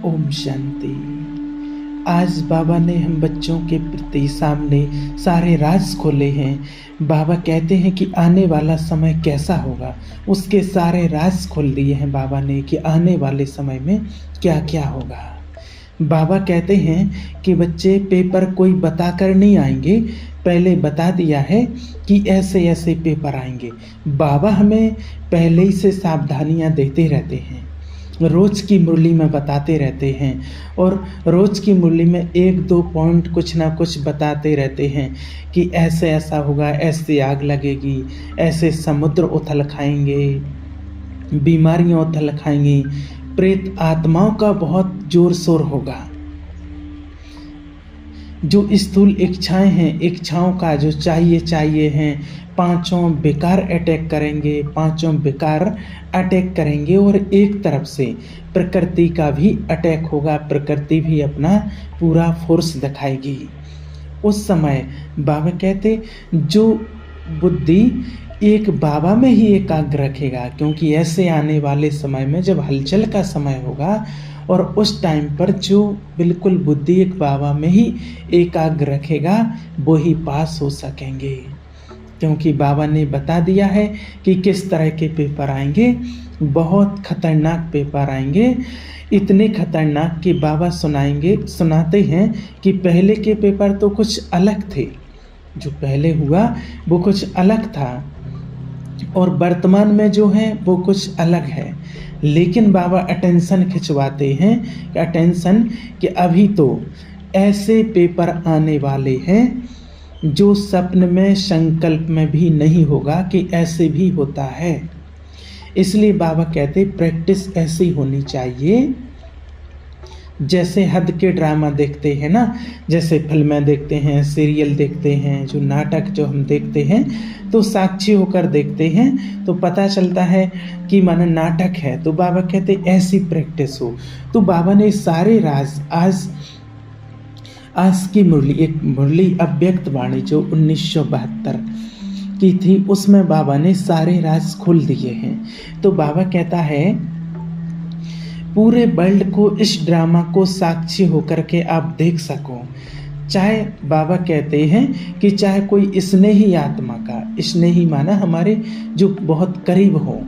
ओम शांति। आज बाबा ने हम बच्चों के प्रति सामने सारे राज खोले हैं। बाबा कहते हैं कि आने वाला समय कैसा होगा, उसके सारे राज खोल दिए हैं बाबा ने कि आने वाले समय में क्या क्या होगा। बाबा कहते हैं कि बच्चे पेपर कोई बताकर नहीं आएंगे, पहले बता दिया है कि ऐसे ऐसे पेपर आएंगे। बाबा हमें पहले ही से सावधानियां देते रहते हैं, रोज की मुरली में बताते रहते हैं और रोज की मुरली में एक दो पॉइंट कुछ ना कुछ बताते रहते हैं कि ऐसे ऐसा होगा, ऐसे आग लगेगी, ऐसे समुद्र उथल खाएंगे, बीमारियां उथल खाएंगी, प्रेत आत्माओं का बहुत जोर शोर होगा। जो स्थूल इच्छाएं हैं, इच्छाओं का जो चाहिए हैं, पांचों बेकार अटैक करेंगे, पांचों बेकार अटैक करेंगे और एक तरफ से प्रकृति का भी अटैक होगा, प्रकृति भी अपना पूरा फोर्स दिखाएगी। उस समय बाबा कहते जो बुद्धि एक बाबा में ही एकाग्र रखेगा, क्योंकि ऐसे आने वाले समय में जब हलचल का समय होगा और उस टाइम पर जो बिल्कुल बुद्धि एक बाबा में ही एकाग्र रखेगा वो ही पास हो सकेंगे, क्योंकि बाबा ने बता दिया है कि किस तरह के पेपर आएंगे। बहुत खतरनाक पेपर आएंगे, इतने खतरनाक कि बाबा सुनाते हैं कि पहले के पेपर तो कुछ अलग थे, जो पहले हुआ वो कुछ अलग था और वर्तमान में जो है वो कुछ अलग है। लेकिन बाबा अटेंशन खिंचवाते हैं कि अटेंशन कि अभी तो ऐसे पेपर आने वाले हैं जो स्वप्न में संकल्प में भी नहीं होगा कि ऐसे भी होता है। इसलिए बाबा कहते प्रैक्टिस ऐसी होनी चाहिए जैसे हद के ड्रामा देखते हैं ना, जैसे फिल्में देखते हैं, सीरियल देखते हैं, जो नाटक जो हम देखते हैं तो साक्षी होकर देखते हैं तो पता चलता है कि माना नाटक है। तो बाबा कहते ऐसी प्रैक्टिस हो। तो बाबा ने सारे राज आज की मुरली, एक मुरली अव्यक्त वाणी जो 1972 की थी, उसमें बाबा ने सारे राज खोल दिए हैं। तो बाबा कहता है पूरे वर्ल्ड को इस ड्रामा को साक्षी होकर के आप देख सको। चाहे बाबा कहते हैं कि चाहे कोई स्नेही आत्मा का, स्नेही माना हमारे जो बहुत करीब हो,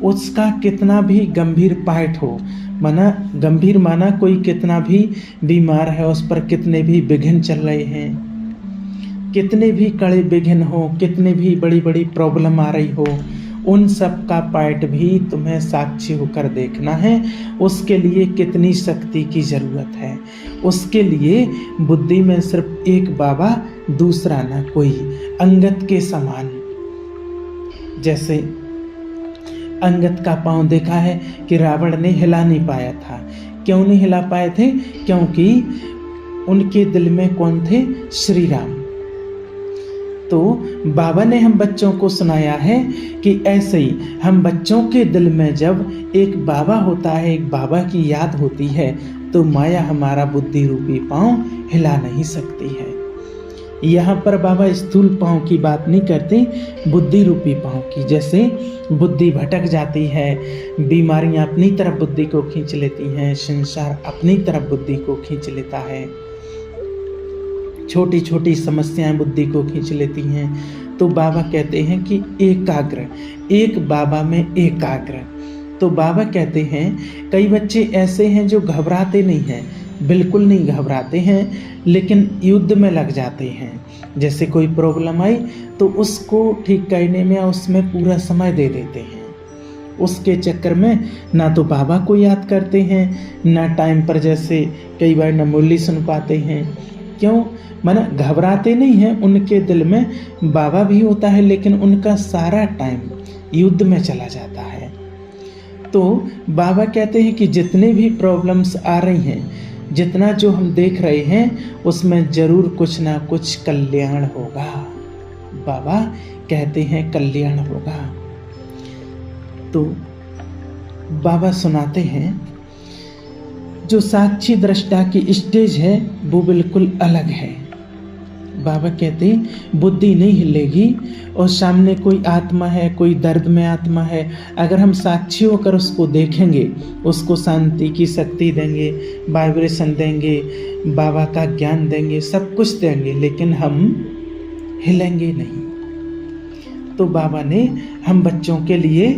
उसका कितना भी गंभीर पाठ हो, माना गंभीर माना कोई कितना भी बीमार है, उस पर कितने भी विघ्न चल रहे हैं, कितने भी कड़े विघ्न हो, कितने भी बड़ी बड़ी प्रॉब्लम आ रही हो, उन सब का पार्ट भी तुम्हें साक्षी होकर देखना है। उसके लिए कितनी शक्ति की जरूरत है, उसके लिए बुद्धि में सिर्फ एक बाबा, दूसरा ना कोई, अंगद के समान। जैसे अंगद का पांव देखा है कि रावण ने हिला नहीं पाया था। क्यों नहीं हिला पाए थे? क्योंकि उनके दिल में कौन थे? श्री राम। तो बाबा ने हम बच्चों को सुनाया है कि ऐसे ही हम बच्चों के दिल में जब एक बाबा होता है, एक बाबा की याद होती है, तो माया हमारा बुद्धि रूपी पांव हिला नहीं सकती है। यहाँ पर बाबा स्थूल पांव की बात नहीं करते, बुद्धि रूपी पांव की। जैसे बुद्धि भटक जाती है, बीमारियां अपनी तरफ बुद्धि को खींच लेती हैं, संसार अपनी तरफ बुद्धि को खींच लेता है, छोटी छोटी समस्याएं बुद्धि को खींच लेती हैं। तो बाबा कहते हैं कि एकाग्र, एक बाबा में एकाग्र। तो बाबा कहते हैं कई बच्चे ऐसे हैं जो घबराते नहीं हैं, बिल्कुल नहीं घबराते हैं, लेकिन युद्ध में लग जाते हैं। जैसे कोई प्रॉब्लम आई तो उसको ठीक करने में उसमें पूरा समय दे देते हैं। उसके चक्कर में ना तो बाबा को याद करते हैं, ना टाइम पर जैसे कई बार न मुरली सुन पाते हैं। क्यों? माना घबराते नहीं हैं, उनके दिल में बाबा भी होता है, लेकिन उनका सारा टाइम युद्ध में चला जाता है। तो बाबा कहते हैं कि जितने भी प्रॉब्लम्स आ रही हैं, जितना जो हम देख रहे हैं, उसमें जरूर कुछ ना कुछ कल्याण होगा। बाबा कहते हैं कल्याण होगा। तो बाबा सुनाते हैं जो साक्षी दृष्टा की स्टेज है वो बिल्कुल अलग है। बाबा कहते बुद्धि नहीं हिलेगी और सामने कोई आत्मा है, कोई दर्द में आत्मा है, अगर हम साक्षी होकर उसको देखेंगे, उसको शांति की शक्ति देंगे, वाइब्रेशन देंगे, बाबा का ज्ञान देंगे, सब कुछ देंगे, लेकिन हम हिलेंगे नहीं। तो बाबा ने हम बच्चों के लिए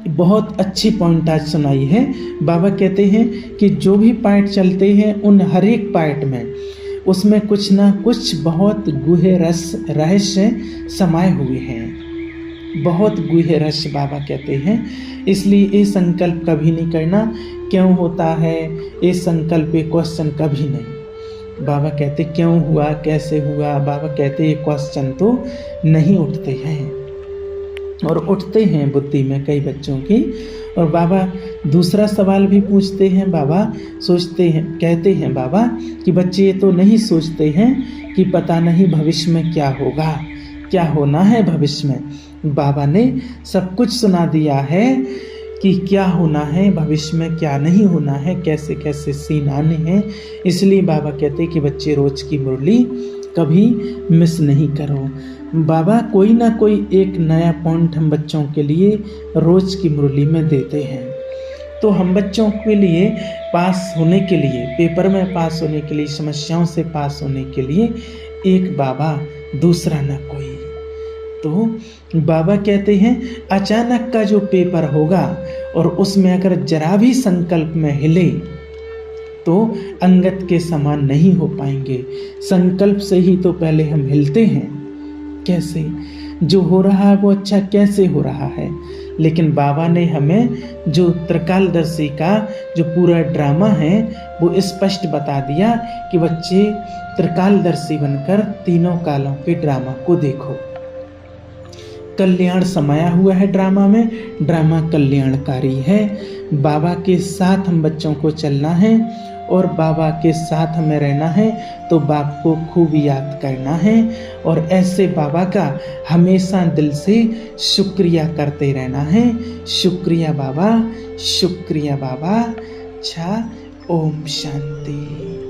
बहुत अच्छी पॉइंट आज सुनाई है। बाबा कहते हैं कि जो भी पार्ट चलते हैं उन हर एक पार्ट में उसमें कुछ ना कुछ बहुत गूढ़ रहस्य समाये हुए हैं, बहुत गूढ़ रहस्य बाबा कहते हैं। इसलिए ये संकल्प कभी नहीं करना क्यों होता है, ये संकल्प ये क्वेश्चन कभी नहीं। बाबा कहते क्यों हुआ, कैसे हुआ, बाबा कहते ये क्वेश्चन तो नहीं उठते हैं, और उठते हैं बुद्धि में कई बच्चों की। और बाबा दूसरा सवाल भी पूछते हैं, बाबा सोचते हैं, कहते हैं बाबा कि बच्चे ये तो नहीं सोचते हैं कि पता नहीं भविष्य में क्या होगा, क्या होना है भविष्य में। बाबा ने सब कुछ सुना दिया है कि क्या होना है भविष्य में, क्या नहीं होना है, कैसे कैसे सीन आने हैं। इसलिए बाबा कहते हैं कि बच्चे रोज की मुरली कभी मिस नहीं करो। बाबा कोई ना कोई एक नया पॉइंट हम बच्चों के लिए रोज की मुरली में देते हैं। तो हम बच्चों के लिए पास होने के लिए, पेपर में पास होने के लिए, समस्याओं से पास होने के लिए एक बाबा, दूसरा ना कोई। तो बाबा कहते हैं अचानक का जो पेपर होगा और उसमें अगर जरा भी संकल्प में हिले तो अंगत के समान नहीं हो पाएंगे। संकल्प से ही तो पहले हम हिलते हैं। कैसे जो हो रहा है वो अच्छा कैसे हो रहा है, लेकिन बाबा ने हमें जो त्रिकालदर्शी का जो पूरा ड्रामा है वो स्पष्ट बता दिया कि बच्चे त्रिकालदर्शी बनकर तीनों कालों के ड्रामा को देखो। कल्याण समाया हुआ है ड्रामा में, ड्रामा कल्याणकारी है। बाबा के साथ हम बच्चों को चलना है और बाबा के साथ हमें रहना है, तो बाप को खूब याद करना है और ऐसे बाबा का हमेशा दिल से शुक्रिया करते रहना है। शुक्रिया बाबा, शुक्रिया बाबा। अच्छा, ओम शांति।